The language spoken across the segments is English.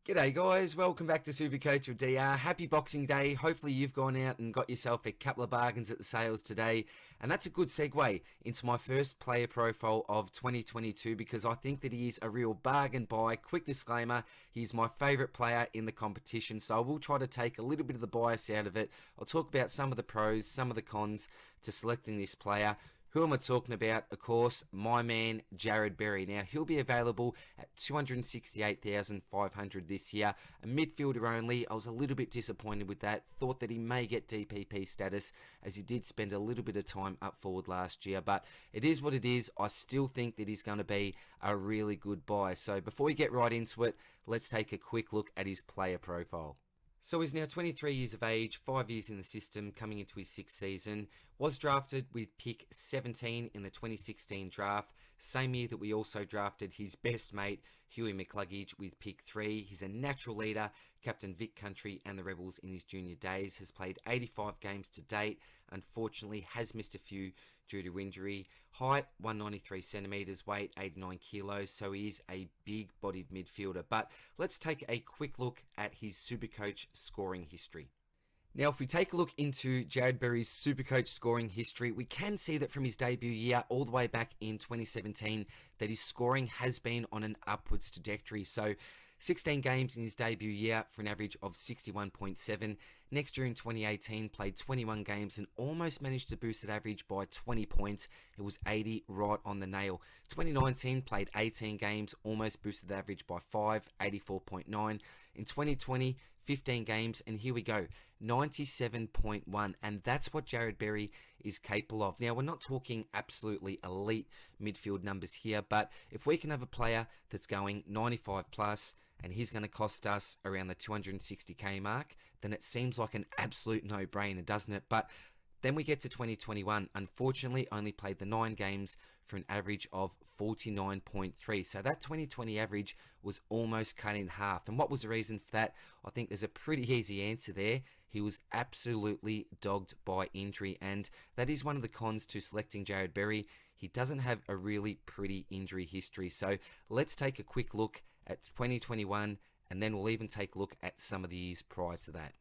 G'day guys, welcome back to Supercoach with DR. Happy Boxing Day. Hopefully you've gone out and got yourself a couple of bargains at the sales today. And that's a good segue into my first player profile of 2022 because I think that he is a real bargain buy. Quick disclaimer, he's my favourite player in the competition, so I will try to take a little bit of the bias out of it. I'll talk about some of the pros, some of the cons to selecting this player. Who am I talking about? Of course, my man, Jarrod Berry. Now, he'll be available at 268,500 this year. A midfielder only. I was a little bit disappointed with that. Thought that he may get DPP status, as he did spend a little bit of time up forward last year. But it is what it is. I still think that he's going to be a really good buy. So before we get right into it, let's take a quick look at his player profile. So he's now 23 years of age, 5 years in the system, coming into his sixth season. Was drafted with pick 17 in the 2016 draft, same year that we also drafted his best mate, Huey McCluggage, with pick 3. He's a natural leader, captain Vic Country and the Rebels in his junior days, has played 85 games to date, unfortunately has missed a few due to injury. Height, 193 centimetres, weight, 89 kilos, so he is a big-bodied midfielder. But let's take a quick look at his Supercoach scoring history. Now, if we take a look into Jarrod Berry's Supercoach scoring history, we can see that from his debut year all the way back in 2017 that his scoring has been on an upwards trajectory. So 16 games in his debut year for an average of 61.7. Next year in 2018, played 21 games and almost managed to boost that average by 20 points. It was 80 right on the nail. 2019, played 18 games, almost boosted the average by 5, 84.9. In 2020, 15 games, and here we go, 97.1, and that's what Jarrod Berry is capable of. Now, we're not talking absolutely elite midfield numbers here, but if we can have a player that's going 95 plus, and he's going to cost us around the 260k mark, then it seems like an absolute no-brainer, doesn't it? But then we get to 2021. Unfortunately, only played the 9 games for an average of 49.3. So that 2020 average was almost cut in half. And what was the reason for that? I think there's a pretty easy answer there. He was absolutely dogged by injury. And that is one of the cons to selecting Jarrod Berry. He doesn't have a really pretty injury history. So let's take a quick look at 2021, and then we'll even take a look at some of the years prior to that.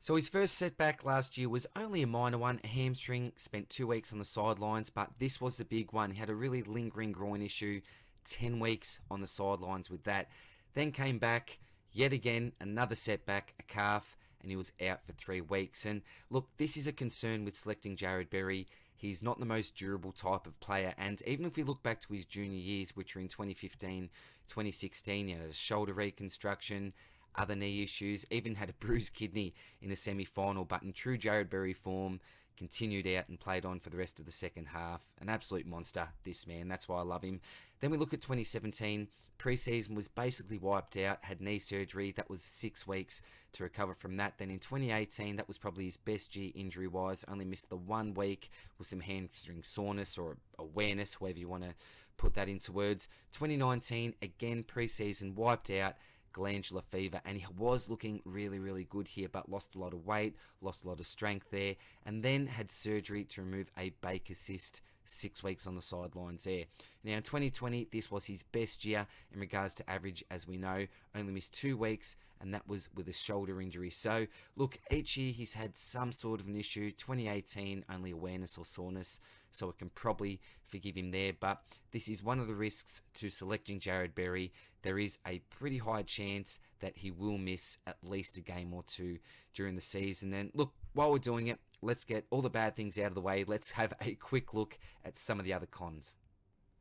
So his first setback last year was only a minor one, a hamstring, spent 2 weeks on the sidelines, but this was the big one. He had a really lingering groin issue, 10 weeks on the sidelines with that. Then came back, yet again, another setback, a calf, and he was out for 3 weeks. And look, this is a concern with selecting Jarrod Berry. He's not the most durable type of player, and even if we look back to his junior years, which were in 2015, 2016, he had a shoulder reconstruction, other knee issues, even had a bruised kidney in a semi-final, but in true Jarrod Berry form, continued out and played on for the rest of the second half. An absolute monster, this man. That's why I love him. Then we look at 2017. Pre-season was basically wiped out, had knee surgery. That was 6 weeks to recover from that. Then in 2018, that was probably his best year injury-wise. Only missed the 1 week with some hamstring soreness or awareness, however you want to put that into words. 2019, again, pre-season wiped out, glandular fever, and he was looking really, really good here, but lost a lot of weight, lost a lot of strength there, and then had surgery to remove a Baker cyst, 6 weeks on the sidelines there. Now in 2020, this was his best year in regards to average, as we know, only missed 2 weeks, and that was with a shoulder injury. So look, each year he's had some sort of an issue. 2018, only awareness or soreness, so we can probably forgive him there, but this is one of the risks to selecting Jarrod Berry. There is a pretty high chance that he will miss at least a game or 2 during the season. And look, while we're doing it, let's get all the bad things out of the way. Let's have a quick look at some of the other cons.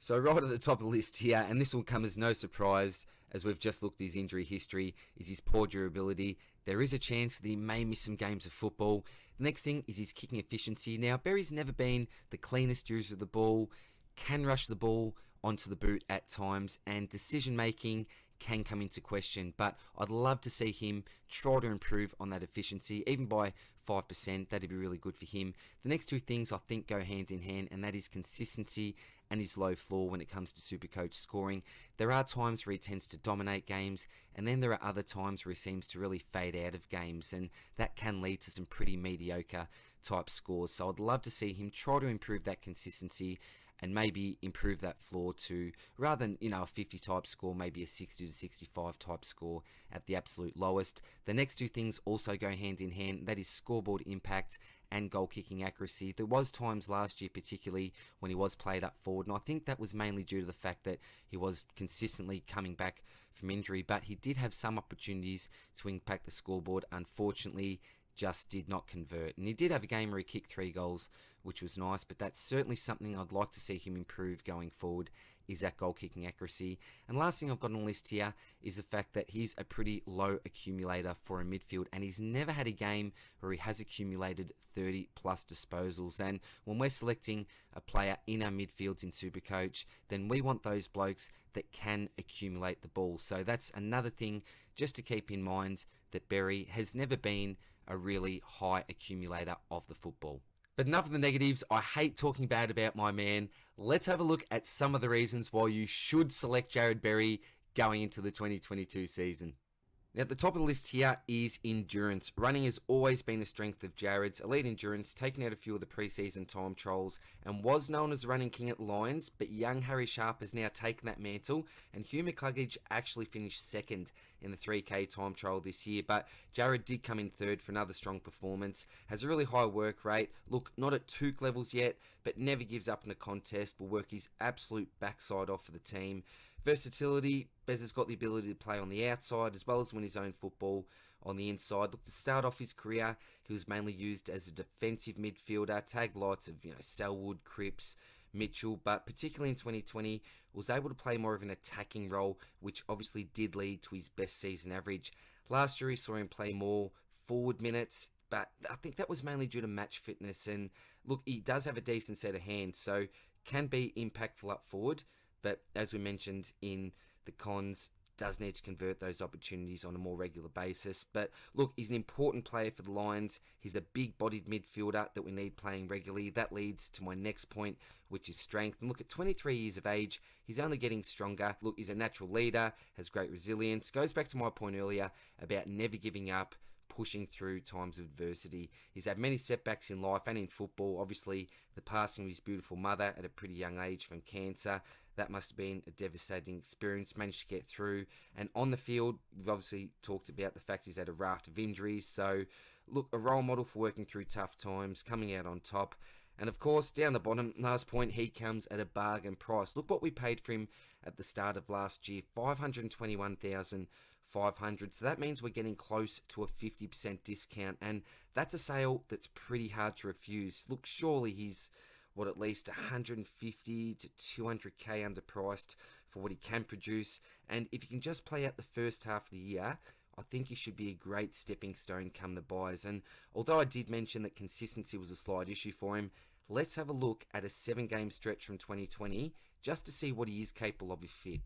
So right at the top of the list here, and this will come as no surprise as we've just looked at his injury history, is his poor durability. There is a chance that he may miss some games of football. The next thing is his kicking efficiency. Now, Berry's never been the cleanest user of the ball, can rush the ball onto the boot at times, and decision making can come into question, but I'd love to see him try to improve on that efficiency, even by 5%. That'd be really good for him. The next 2 things I think go hand in hand, and that is consistency and his low floor when it comes to Supercoach scoring. There are times where he tends to dominate games, and then there are other times where he seems to really fade out of games, and that can lead to some pretty mediocre type scores. So I'd love to see him try to improve that consistency and maybe improve that floor to, rather than, a 50 type score, maybe a 60 to 65 type score at the absolute lowest. The next two things also go hand in hand. That is scoreboard impact and goal kicking accuracy. There was times last year, particularly when he was played up forward, and I think that was mainly due to the fact that he was consistently coming back from injury, but he did have some opportunities to impact the scoreboard. Unfortunately, just did not convert. And he did have a game where he kicked 3 goals, which was nice, but that's certainly something I'd like to see him improve going forward, is that goal kicking accuracy. And last thing I've got on the list here is the fact that he's a pretty low accumulator for a midfield, and he's never had a game where he has accumulated 30 plus disposals. And when we're selecting a player in our midfields in Supercoach, then we want those blokes that can accumulate the ball. So that's another thing just to keep in mind, that Berry has never been a really high accumulator of the football. But enough of the negatives. I hate talking bad about my man. Let's have a look at some of the reasons why you should select Jarrod Berry going into the 2022 season. Now, at the top of the list here is endurance. Running has always been a strength of Jarrod's. Elite endurance, taking out a few of the preseason time trials, and was known as the running king at the Lions, but young Harry Sharp has now taken that mantle, and Hugh McCluggage actually finished second in the 3K time trial this year, but Jarrod did come in third for another strong performance. Has a really high work rate. Look, not at Took levels yet, but never gives up in a contest. Will work his absolute backside off for the team. Versatility, Bez has got the ability to play on the outside as well as win his own football on the inside. Look, to start off his career, he was mainly used as a defensive midfielder, tagged lots of, Selwood, Cripps, Mitchell, but particularly in 2020, was able to play more of an attacking role, which obviously did lead to his best season average. Last year, he saw him play more forward minutes, but I think that was mainly due to match fitness. And look, he does have a decent set of hands, so can be impactful up forward. But as we mentioned in the cons, does need to convert those opportunities on a more regular basis. But look, he's an important player for the Lions. He's a big-bodied midfielder that we need playing regularly. That leads to my next point, which is strength. And look, at 23 years of age, he's only getting stronger. Look, he's a natural leader, has great resilience. Goes back to my point earlier about never giving up, pushing through times of adversity. He's had many setbacks in life and in football. Obviously, the passing of his beautiful mother at a pretty young age from cancer. That must have been a devastating experience. Managed to get through. And on the field, we've obviously talked about the fact he's had a raft of injuries. So, look, a role model for working through tough times, coming out on top. And of course, down the bottom, last point, he comes at a bargain price. Look what we paid for him at the start of last year, $521,500. So that means we're getting close to a 50% discount. And that's a sale that's pretty hard to refuse. Look, surely he's at least 150 to 200k underpriced for what he can produce. And if he can just play out the first half of the year, I think he should be a great stepping stone come the buys. And although I did mention that consistency was a slight issue for him, let's have a look at a 7-game stretch from 2020 just to see what he is capable of if fit.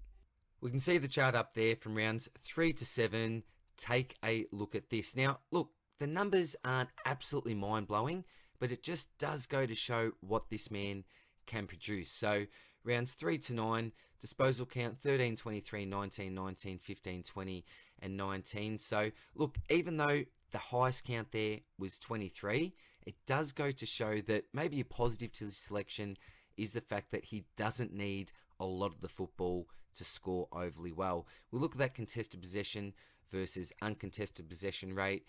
We can see the chart up there from rounds 3 to 7. Take a look at this. Now, look, the numbers aren't absolutely mind-blowing, but it just does go to show what this man can produce. So rounds 3 to 9, disposal count 13, 23, 19, 19, 15, 20, and 19. So look, even though the highest count there was 23, it does go to show that maybe a positive to this selection is the fact that he doesn't need a lot of the football to score overly well. We look at that contested possession versus uncontested possession rate.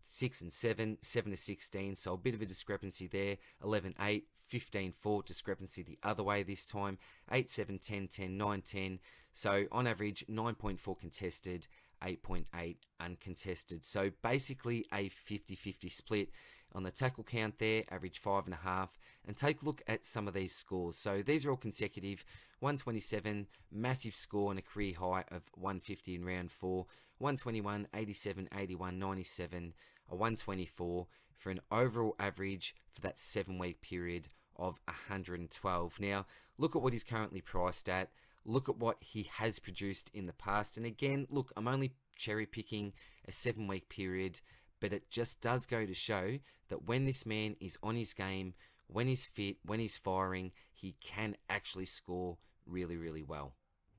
6 and 7, 7 to 16, so a bit of a discrepancy there. 11-8, 15-4, discrepancy the other way this time. 8-7, 10-10, 9-10, so on average 9.4 contested, 8.8 uncontested. So basically a 50-50 split. On the tackle count there, average 5.5. And take a look at some of these scores. So these are all consecutive. 127, massive score and a career high of 150 in round 4. 121, 87, 81, 97, a 124 for an overall average for that 7-week period of 112. Now, look at what he's currently priced at. Look at what he has produced in the past. And again, look, I'm only cherry picking a 7-week period, but it just does go to show that when this man is on his game, when he's fit, when he's firing, he can actually score really, really well.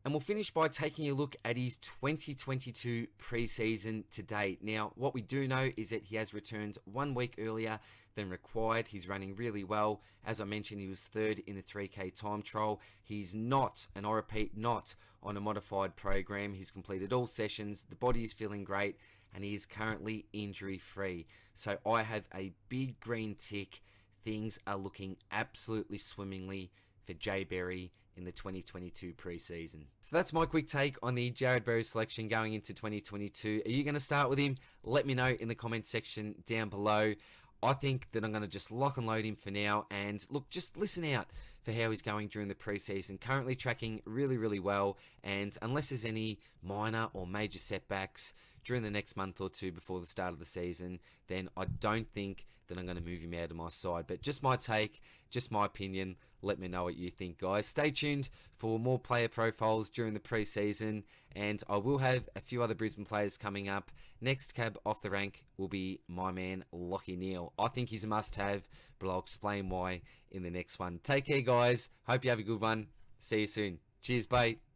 And we'll finish by taking a look at his 2022 preseason to date. Now, what we do know is that he has returned 1 week earlier than required. He's running really well. As I mentioned, he was third in the 3K time trial. He's not, and I repeat, not on a modified program. He's completed all sessions. The body is feeling great, and he is currently injury free. So I have a big green tick. Things are looking absolutely swimmingly for Jay Berry in the 2022 preseason. So that's my quick take on the Jarrod Berry selection going into 2022. Are you going to start with him? Let me know in the comment section down below. I think that I'm going to just lock and load him for now, and look, just listen out for how he's going during the preseason. Currently tracking really, really well, and unless there's any minor or major setbacks during the next month or two before the start of the season, then I don't think that I'm going to move him out of my side. But just my take, just my opinion. Let me know what you think, guys. Stay tuned for more player profiles during the preseason, and I will have a few other Brisbane players coming up. Next cab off the rank will be my man Lachie Neale. I think he's a must-have, but I'll explain why in the next one. Take care, guys. Hope you have a good one. See you soon. Cheers, bye.